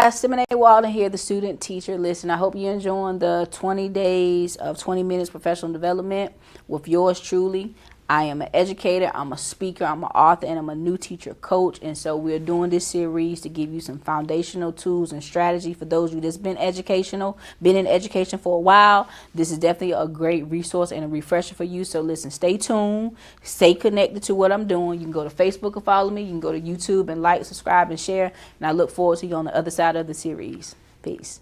guys, Simene Walden here, the student teacher. Listen, I hope you're enjoying the 20 days of 20 minutes professional development with yours truly. I am an educator, I'm a speaker, I'm an author, and I'm a new teacher coach. And so we're doing this series to give you some foundational tools and strategy for those of you that's been in education for a while. This is definitely a great resource and a refresher for you. So listen, stay tuned, stay connected to what I'm doing. You can go to Facebook and follow me. You can go to YouTube and like, subscribe, and share. And I look forward to you on the other side of the series. Peace.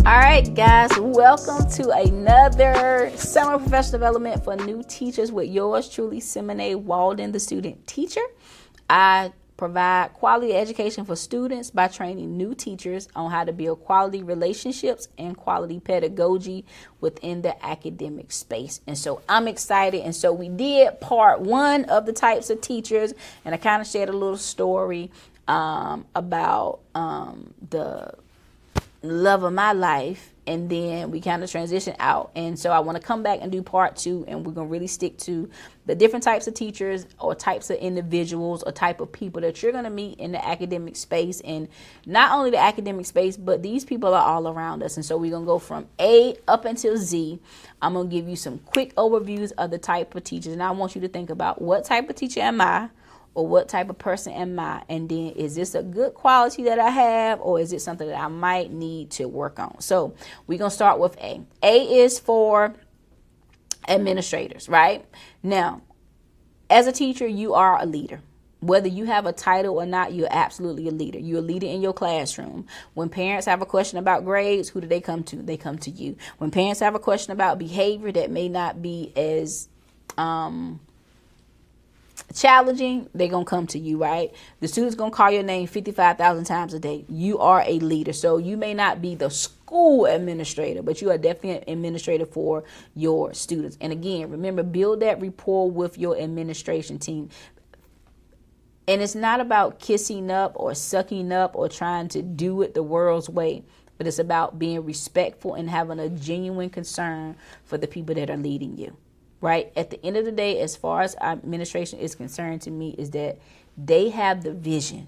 All right, guys, welcome to another summer professional development for new teachers with yours truly, Simene Walden, the student teacher. I provide quality education for students by training new teachers on how to build quality relationships and quality pedagogy within the academic space. And so I'm excited. And so we did part one of the types of teachers, and I kind of shared a little story about the love of my life, and then we kind of transition out. And so I want to come back and do part two, and we're going to really stick to the different types of teachers or types of individuals or type of people that you're going to meet in the academic space. And not only the academic space, but these people are all around us. And so we're going to go from A up until Z. I'm going to give you some quick overviews of the type of teachers, and I want you to think about what type of teacher am I? Or what type of person am I? And then, is this a good quality that I have, or is it something that I might need to work on? So we're going to start with A. A is for administrators, right? Now, as a teacher, you are a leader. Whether you have a title or not, you're absolutely a leader. You're a leader in your classroom. When parents have a question about grades, who do they come to? They come to you. When parents have a question about behavior that may not be as challenging, they're gonna come to you, right? The student's gonna call your name 55,000 times a day. You are a leader. So you may not be the school administrator, but you are definitely an administrator for your students. And again, remember, build that rapport with your administration team. And it's not about kissing up or sucking up or trying to do it the world's way, but it's about being respectful and having a genuine concern for the people that are leading you. Right? At the end of the day, as far as our administration is concerned, to me, is that they have the vision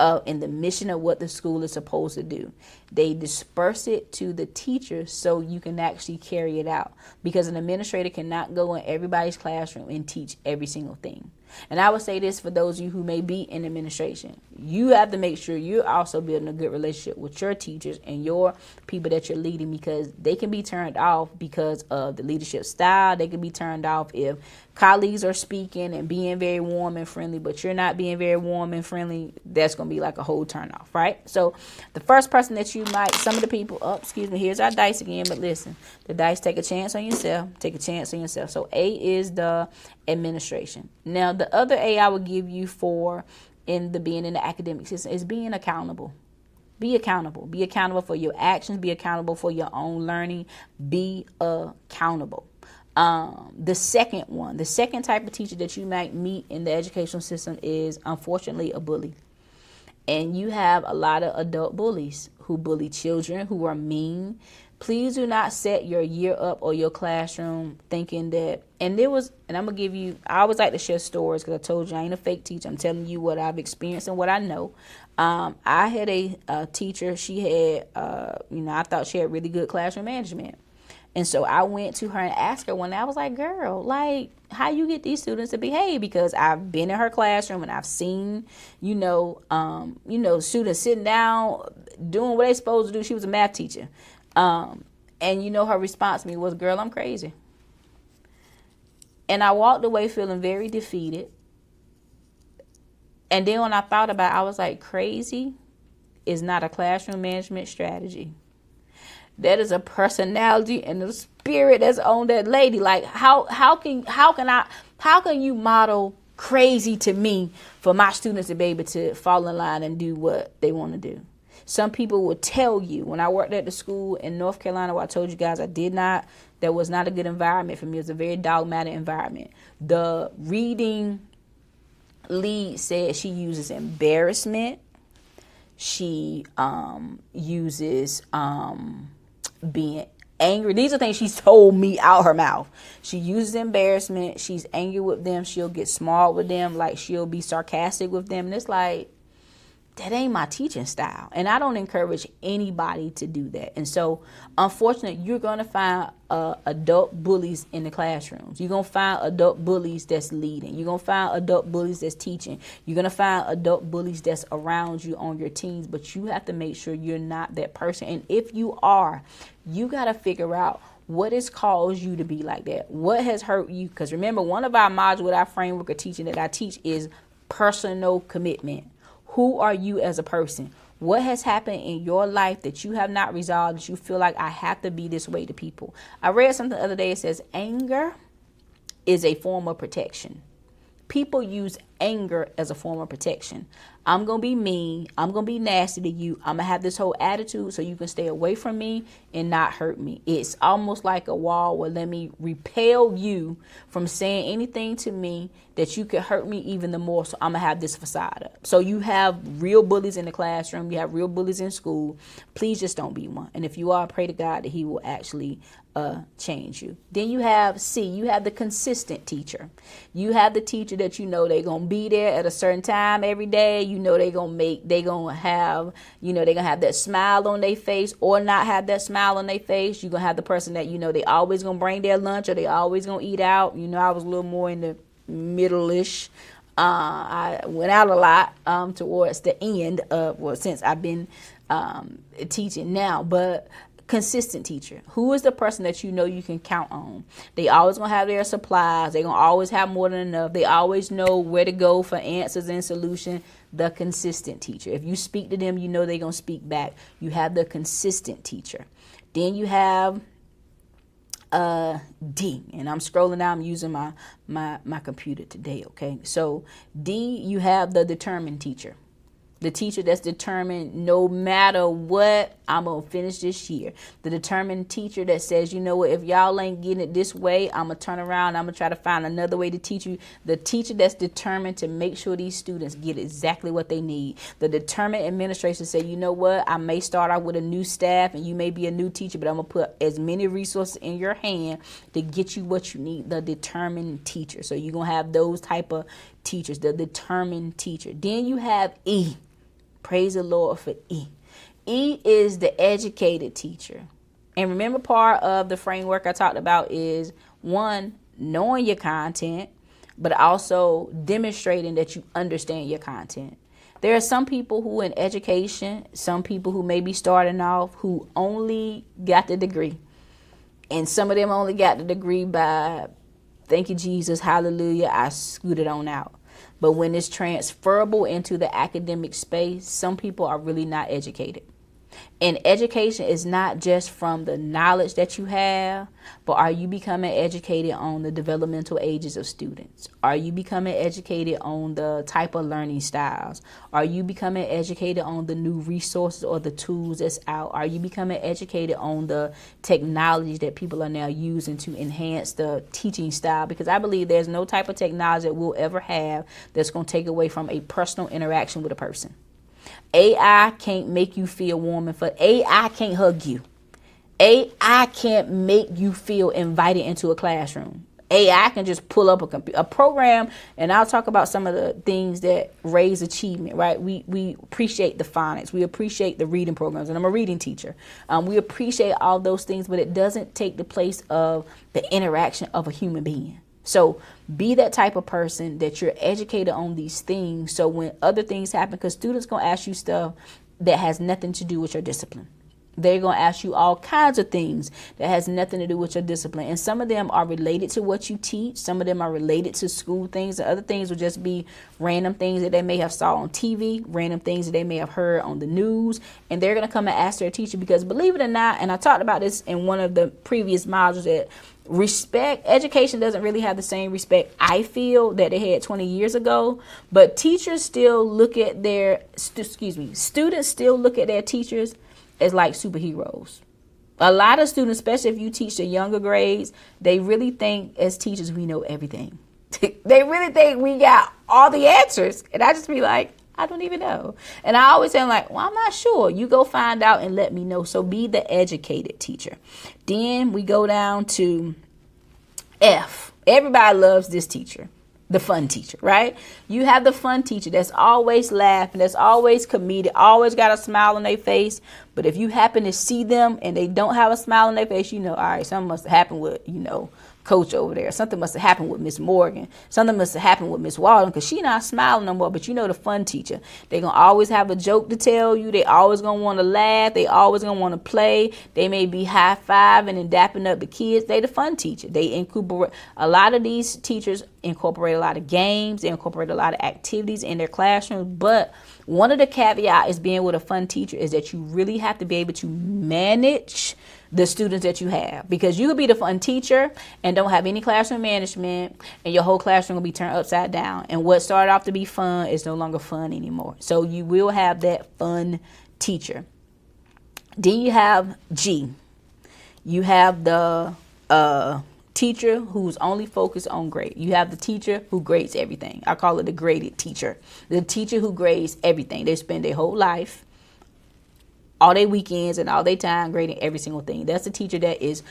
of and the mission of what the school is supposed to do. They disperse it to the teachers so you can actually carry it out, because an administrator cannot go in everybody's classroom and teach every single thing. And I would say this for those of you who may be in administration. You have to make sure you're also building a good relationship with your teachers and your people that you're leading, because they can be turned off because of the leadership style. They can be turned off if colleagues are speaking and being very warm and friendly, but you're not being very warm and friendly. That's going to be like a whole turn off, right? So the first person that you might, some of the people, here's our dice again, but listen, the dice, take a chance on yourself. Take a chance on yourself. So A is the administration. Now, the other A I would give you for being in the academic system is being accountable. Be accountable. Be accountable for your actions. Be accountable for your own learning. Be accountable. The second type of teacher that you might meet in the educational system is, unfortunately, a bully. And you have a lot of adult bullies who bully children, who are mean. Please do not set your year up or your classroom thinking that, and I'm going to give you, I always like to share stories because I told you I ain't a fake teacher. I'm telling you what I've experienced and what I know. I had a teacher, she had, I thought she had really good classroom management. And so I went to her and asked her one day, I was like, girl, like, how you get these students to behave? Because I've been in her classroom and I've seen, students sitting down, doing what they supposed to do. She was a math teacher. And her response to me was, girl, I'm crazy. And I walked away feeling very defeated. And then when I thought about it, I was like, crazy is not a classroom management strategy. That is a personality and a spirit that's on that lady. Like, how can you model crazy to me for my students to be able to fall in line and do what they want to do? Some people will tell you, when I worked at the school in North Carolina, where I told you guys that was not a good environment for me. It was a very dogmatic environment. The reading lead said she uses embarrassment. She uses being angry. These are things she's told me out her mouth. She uses embarrassment. She's angry with them. She'll get smart with them. Like, she'll be sarcastic with them. And it's like, that ain't my teaching style. And I don't encourage anybody to do that. And so, unfortunately, you're going to find adult bullies in the classrooms. You're going to find adult bullies that's leading. You're going to find adult bullies that's teaching. You're going to find adult bullies that's around you on your teams. But you have to make sure you're not that person. And if you are, you got to figure out what has caused you to be like that. What has hurt you? Because remember, one of our modules with our framework of teaching that I teach is personal commitment. Who are you as a person? What has happened in your life that you have not resolved, that you feel like I have to be this way to people? I read something the other day. It says anger is a form of protection. People use anger as a form of protection. I'm going to be mean. I'm going to be nasty to you. I'm going to have this whole attitude so you can stay away from me and not hurt me. It's almost like a wall where let me repel you from saying anything to me that you could hurt me even the more. So I'm going to have this facade up. So you have real bullies in the classroom. You have real bullies in school. Please just don't be one. And if you are, pray to God that he will actually change you. Then you have C, you have the consistent teacher. You have the teacher that you know they're going to be there at a certain time every day. You know they're going to have that smile on their face or not have that smile on their face. You're going to have the person that, you know, they always going to bring their lunch or they always going to eat out. You know, I was a little more in the middle-ish. I went out a lot towards the end of, well, since I've been teaching now, but consistent teacher. Who is the person that you know you can count on? They always gonna have their supplies. They're gonna always have more than enough. They always know where to go for answers and solution. The consistent teacher. If you speak to them, you know they're gonna speak back. You have the consistent teacher. Then you have D, and I'm scrolling down. I'm using my computer today. Okay, so D, you have the determined teacher. The teacher that's determined no matter what, I'm going to finish this year. The determined teacher that says, you know what, if y'all ain't getting it this way, I'm going to turn around. I'm going to try to find another way to teach you. The teacher that's determined to make sure these students get exactly what they need. The determined administration say, you know what, I may start out with a new staff and you may be a new teacher, but I'm going to put as many resources in your hand to get you what you need. The determined teacher. So you're going to have those type of teachers, the determined teacher. Then you have E. Praise the Lord for E. E is the educated teacher. And remember, part of the framework I talked about is, one, knowing your content, but also demonstrating that you understand your content. There are some people who in education, some people who may be starting off who only got the degree. And some of them only got the degree by, thank you, Jesus, hallelujah, I scooted on out. But when it's transferable into the academic space, some people are really not educated. And education is not just from the knowledge that you have, but are you becoming educated on the developmental ages of students? Are you becoming educated on the type of learning styles? Are you becoming educated on the new resources or the tools that's out? Are you becoming educated on the technology that people are now using to enhance the teaching style? Because I believe there's no type of technology that we'll ever have that's going to take away from a personal interaction with a person. AI can't make you feel warm and fuzzy. AI can't hug you. AI can't make you feel invited into a classroom. AI can just pull up a program, and I'll talk about some of the things that raise achievement, right? We appreciate the phonics. We appreciate the reading programs, and I'm a reading teacher. We appreciate all those things, but it doesn't take the place of the interaction of a human being. So be that type of person that you're educated on these things. So when other things happen, because students going to ask you stuff that has nothing to do with your discipline. They're going to ask you all kinds of things that has nothing to do with your discipline. And some of them are related to what you teach. Some of them are related to school things. The other things will just be random things that they may have saw on TV, random things that they may have heard on the news. And they're going to come and ask their teacher because, believe it or not, and I talked about this in one of the previous modules, that education doesn't really have the same respect, I feel, that they had 20 years ago. But teachers still look at students still look at their teachers as like superheroes. A lot of students, especially if you teach the younger grades, they really think as teachers we know everything. They really think we got all the answers. And I just be like, I don't even know. And I always say, I'm like, well, I'm not sure. You go find out and let me know. So be the educated teacher. Then we go down to F. Everybody loves this teacher. The fun teacher, right? You have the fun teacher that's always laughing, that's always comedic, always got a smile on their face. But if you happen to see them and they don't have a smile on their face, you know, all right, something must have happened with, Coach over there. Something must have happened with Miss Morgan. Something must have happened with Miss Walden, because she not smiling no more. But you know, the fun teacher, they going to always have a joke to tell you. They always going to want to laugh. They always going to want to play. They may be high-fiving and dapping up the kids. They the fun teacher. They incorporate, a lot of these teachers incorporate a lot of games. They incorporate a lot of activities in their classrooms. But one of the caveats is being with a fun teacher is that you really have to be able to manage the students that you have, because you could be the fun teacher and don't have any classroom management, and your whole classroom will be turned upside down, and what started off to be fun is no longer fun anymore. So you will have that fun teacher. Then you have G. You have the teacher who's only focused on grade. You have the teacher who grades everything. I call it the graded teacher. The teacher who grades everything. They spend their whole life, all their weekends and all their time grading every single thing. That's the teacher that is,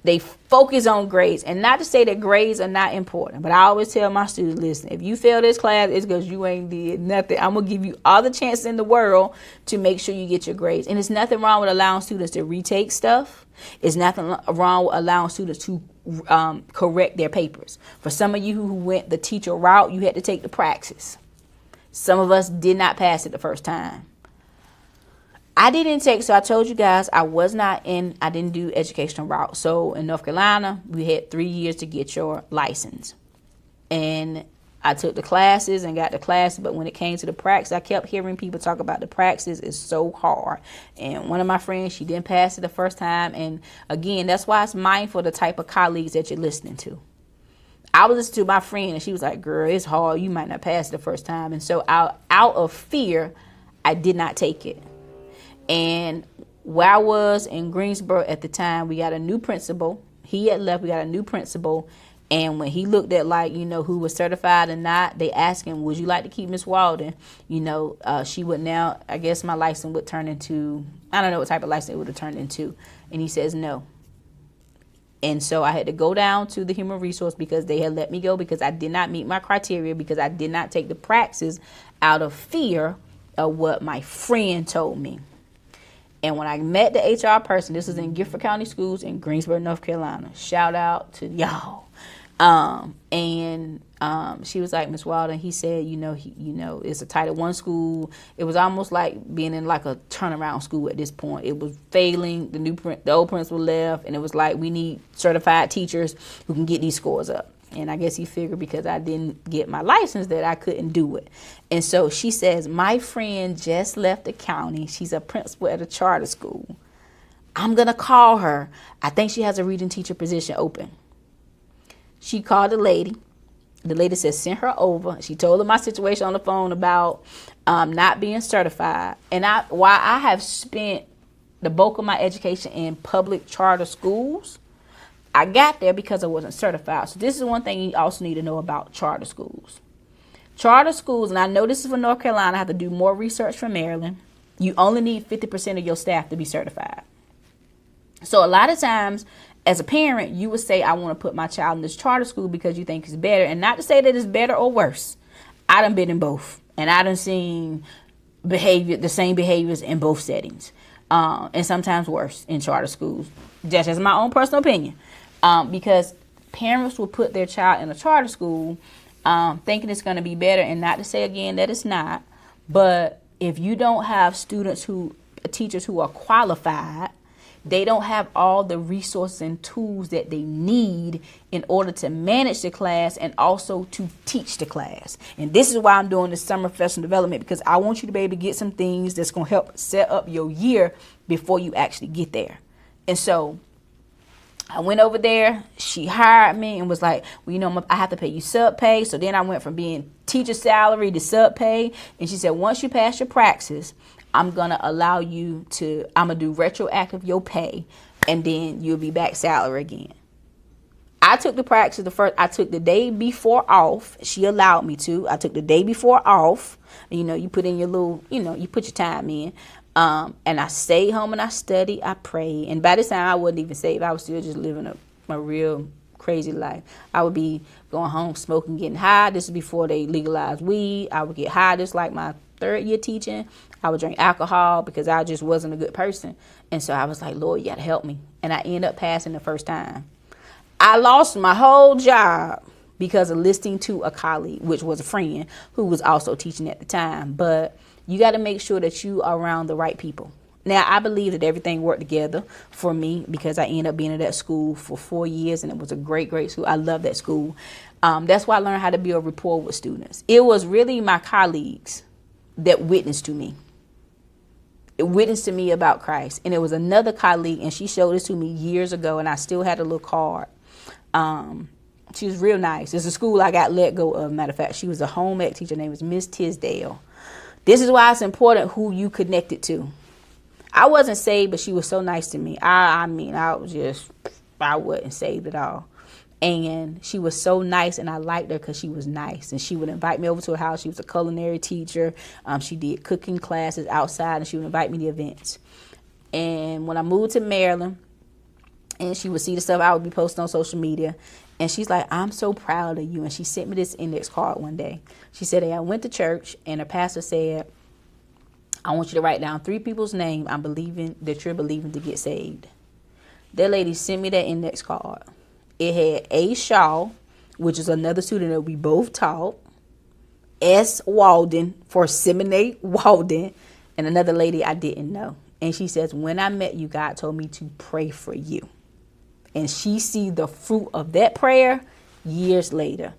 they focus on grades. And not to say that grades are not important, but I always tell my students, listen, if you fail this class, it's because you ain't did nothing. I'm going to give you all the chances in the world to make sure you get your grades. And there's nothing wrong with allowing students to retake stuff. It's nothing wrong with allowing students to correct their papers. For some of you who went the teacher route, you had to take the praxis. Some of us did not pass it the first time. I didn't take, so I told you guys I didn't do educational route. So in North Carolina, we had 3 years to get your license. And I took the classes and got the classes, but when it came to the praxis, I kept hearing people talk about the praxis is so hard. And one of my friends, she didn't pass it the first time. And again, that's why it's mindful of the type of colleagues that you're listening to. I was listening to my friend and she was like, girl, it's hard. You might not pass it the first time. And so out of fear, I did not take it. And where I was in Greensboro at the time, we got a new principal. He had left. We got a new principal. And when he looked at, who was certified or not, they asked him, would you like to keep Miss Walden? She would now, I guess my license would turn into, I don't know what type of license it would have turned into. And he says no. And so I had to go down to the human resource because they had let me go because I did not meet my criteria, because I did not take the praxis out of fear of what my friend told me. And when I met the HR person, this was in Gifford County Schools in Greensboro, North Carolina. Shout out to y'all. She was like, Miss Walden, he said, it's a Title I school. It was almost like being in like a turnaround school at this point. It was failing. The old principal left, and it was like, we need certified teachers who can get these scores up. And I guess he figured because I didn't get my license that I couldn't do it. And so she says, my friend just left the county. She's a principal at a charter school. I'm going to call her. I think she has a reading teacher position open. She called the lady. The lady said, send her over. She told her my situation on the phone about not being certified. And while I have spent the bulk of my education in public charter schools, I got there because I wasn't certified. So this is one thing you also need to know about charter schools. Charter schools, and I know this is for North Carolina, I have to do more research for Maryland. You only need 50% of your staff to be certified. So a lot of times, as a parent, you would say, I want to put my child in this charter school because you think it's better. And not to say that it's better or worse. I done been in both. And I done seen the same behaviors in both settings. And sometimes worse in charter schools. Just as my own personal opinion. Because parents will put their child in a charter school thinking it's going to be better. And not to say again that it's not. But if you don't have teachers who are qualified, they don't have all the resources and tools that they need in order to manage the class and also to teach the class. And this is why I'm doing this summer professional development, because I want you to be able to get some things that's going to help set up your year before you actually get there. And so I went over there. She hired me and was like, well, I have to pay you sub pay. So then I went from being teacher salary to sub pay. And she said, once you pass your praxis, I'm going to allow you I'm going to do retroactive your pay, and then you'll be back salary again. I took the practice I took the day before off. She allowed me to. I took the day before off. You know, you put in your little, you put your time in. And I stayed home and I studied, I prayed. And by this time I wasn't even saved. I was still just living a real crazy life. I would be going home smoking, getting high. This is before they legalized weed. I would get high. This like my third year teaching. I would drink alcohol because I just wasn't a good person. And so I was like, Lord, you got to help me. And I ended up passing the first time. I lost my whole job because of listening to a colleague, which was a friend who was also teaching at the time. But you got to make sure that you are around the right people. Now, I believe that everything worked together for me because I ended up being at that school for 4 years, and it was a great, great school. I love that school. That's why I learned how to build rapport with students. It was really my colleagues that witnessed to me. It witnessed to me about Christ. And it was another colleague, and she showed this to me years ago, and I still had a little card. She was real nice. It's a school I got let go of. Matter of fact, she was a home ec teacher. Her name was Miss Tisdale. This is why it's important who you connected to. I wasn't saved, but she was so nice to me. I wasn't saved at all. And she was so nice, and I liked her because she was nice. And she would invite me over to her house. She was a culinary teacher. She did cooking classes outside, and she would invite me to events. And when I moved to Maryland, and she would see the stuff I would be posting on social media, and she's like, I'm so proud of you. And she sent me this index card one day. She said, hey, I went to church, and her pastor said, I want you to write down 3 people's names I'm believing that you're believing to get saved. That lady sent me that index card. It had A. Shaw, which is another student that we both taught, S. Walden for Simene Walden, and another lady I didn't know. And she says, when I met you, God told me to pray for you. And she see the fruit of that prayer years later.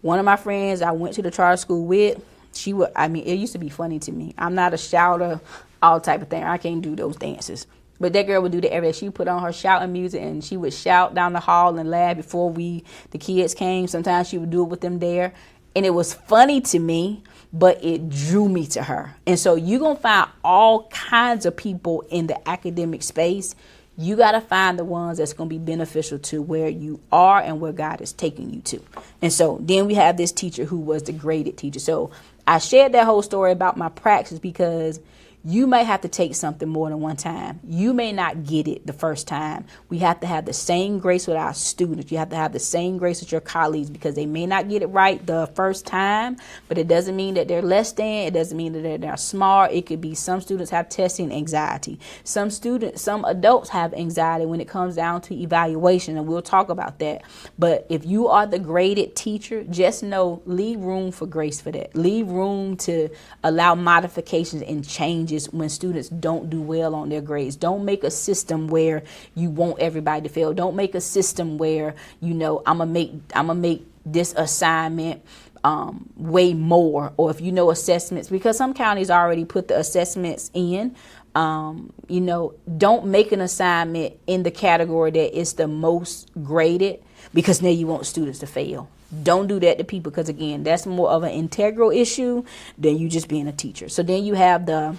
One of my friends I went to the charter school with, it used to be funny to me. I'm not a shouter, all type of thing. I can't do those dances. But that girl would do that every day. She put on her shouting music, and she would shout down the hall and laugh before the kids came. Sometimes she would do it with them there. And it was funny to me, but it drew me to her. And so you're going to find all kinds of people in the academic space. You got to find the ones that's going to be beneficial to where you are and where God is taking you to. And so then we have this teacher who was the graded teacher. So I shared that whole story about my practice because you may have to take something more than one time. You may not get it the first time. We have to have the same grace with our students. You have to have the same grace with your colleagues because they may not get it right the first time, but it doesn't mean that they're less than. It doesn't mean that they're smart. It could be some students have testing anxiety. Some adults have anxiety when it comes down to evaluation, and we'll talk about that. But if you are the graded teacher, just know, leave room for grace for that. Leave room to allow modifications and changes when students don't do well on their grades. Don't make a system where you want everybody to fail. Don't make a system where, I'm gonna make this assignment way more, or if assessments, because some counties already put the assessments in. Don't make an assignment in the category that is the most graded because now you want students to fail. Don't do that to people because, again, that's more of an integral issue than you just being a teacher. So then you have the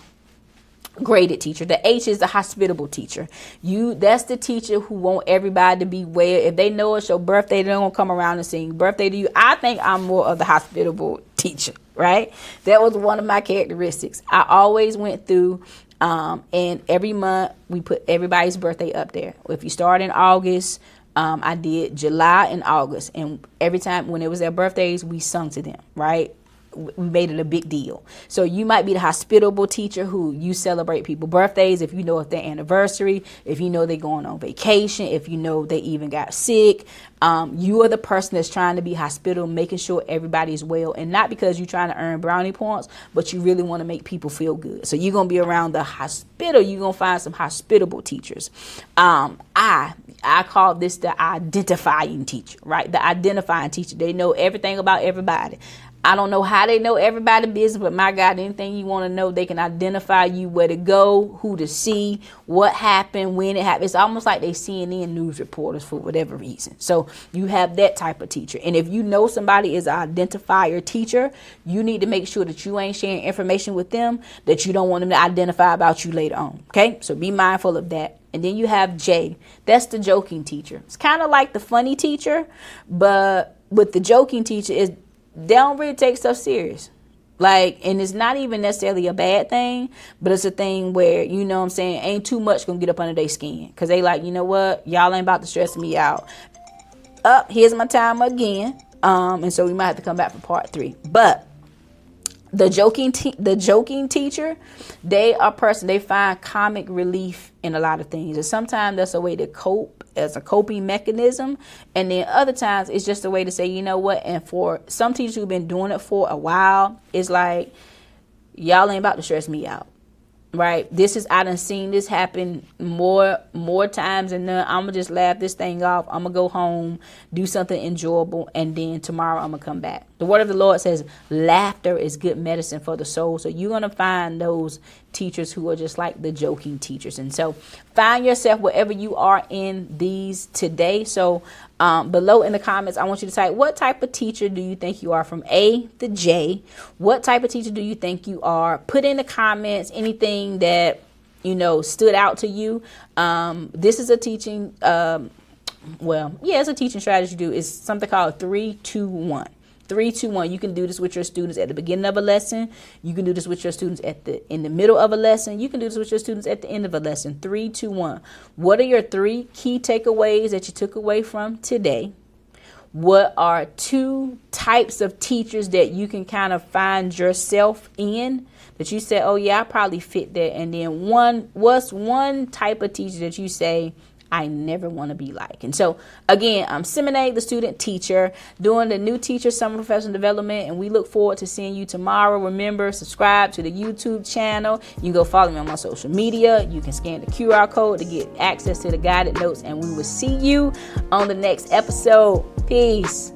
graded teacher. The H is the hospitable teacher. That's the teacher who want everybody to be well. If they know it's your birthday, they're going to come around and sing birthday to you. I think I'm more of the hospitable teacher, right? That was one of my characteristics. I always went through and every month we put everybody's birthday up there. If you start in August, I did July and August, and every time when it was their birthdays, we sung to them, right? We made it a big deal. So you might be the hospitable teacher who you celebrate people's birthdays if you know it's their anniversary, if you know they're going on vacation, if you know they even got sick. You are the person that's trying to be hospitable, making sure everybody's well, and not because you're trying to earn brownie points, but you really want to make people feel good. So you're going to be around the hospital. You're going to find some hospitable teachers. I call this the identifying teacher, right? The identifying teacher. They know everything about everybody. I don't know how they know everybody's business, but my God, anything you want to know, they can identify you, where to go, who to see, what happened, when it happened. It's almost like they CNN news reporters for whatever reason. So you have that type of teacher. And if you know somebody is an identifier teacher, you need to make sure that you ain't sharing information with them that you don't want them to identify about you later on. Okay, so be mindful of that. And then you have J. That's the joking teacher. It's kind of like the funny teacher, but with the joking teacher, is they don't really take stuff serious. Like, and it's not even necessarily a bad thing, but it's a thing where, you know what I'm saying, ain't too much gonna get up under their skin. Because they like, you know what, y'all ain't about to stress me out. Here's my time again. And so we might have to come back for part 3. But the joking teacher, they find comic relief in a lot of things. And sometimes that's a way to cope, as a coping mechanism. And then other times it's just a way to say, you know what? And for some teachers who've been doing it for a while, it's like, y'all ain't about to stress me out. Right? I done seen this happen more times than none. I'm going to just laugh this thing off. I'm going to go home, do something enjoyable, and then tomorrow I'm going to come back. The word of the Lord says laughter is good medicine for the soul. So you're going to find those teachers who are just like the joking teachers. And so find yourself wherever you are in these today. So below in the comments, I want you to type, what type of teacher do you think you are, from A to J? What type of teacher do you think you are? Put in the comments anything that, you know, stood out to you. This is a teaching, it's a teaching strategy. It's something called 3-2-1. 3-2-1. You can do this with your students at the beginning of a lesson. You can do this with your students in the middle of a lesson. You can do this with your students at the end of a lesson. 3-2-1. What are your 3 key takeaways that you took away from today? What are 2 types of teachers that you can kind of find yourself in, that you say, oh yeah, I probably fit that? And then what's one type of teacher that you say, I never want to be like? And so again, I'm Simene, the student teacher, doing the new teacher summer professional development, and we look forward to seeing you tomorrow. Remember, subscribe to the YouTube channel. You can go follow me on my social media. You can scan the QR code to get access to the guided notes, and we will see you on the next episode. Peace.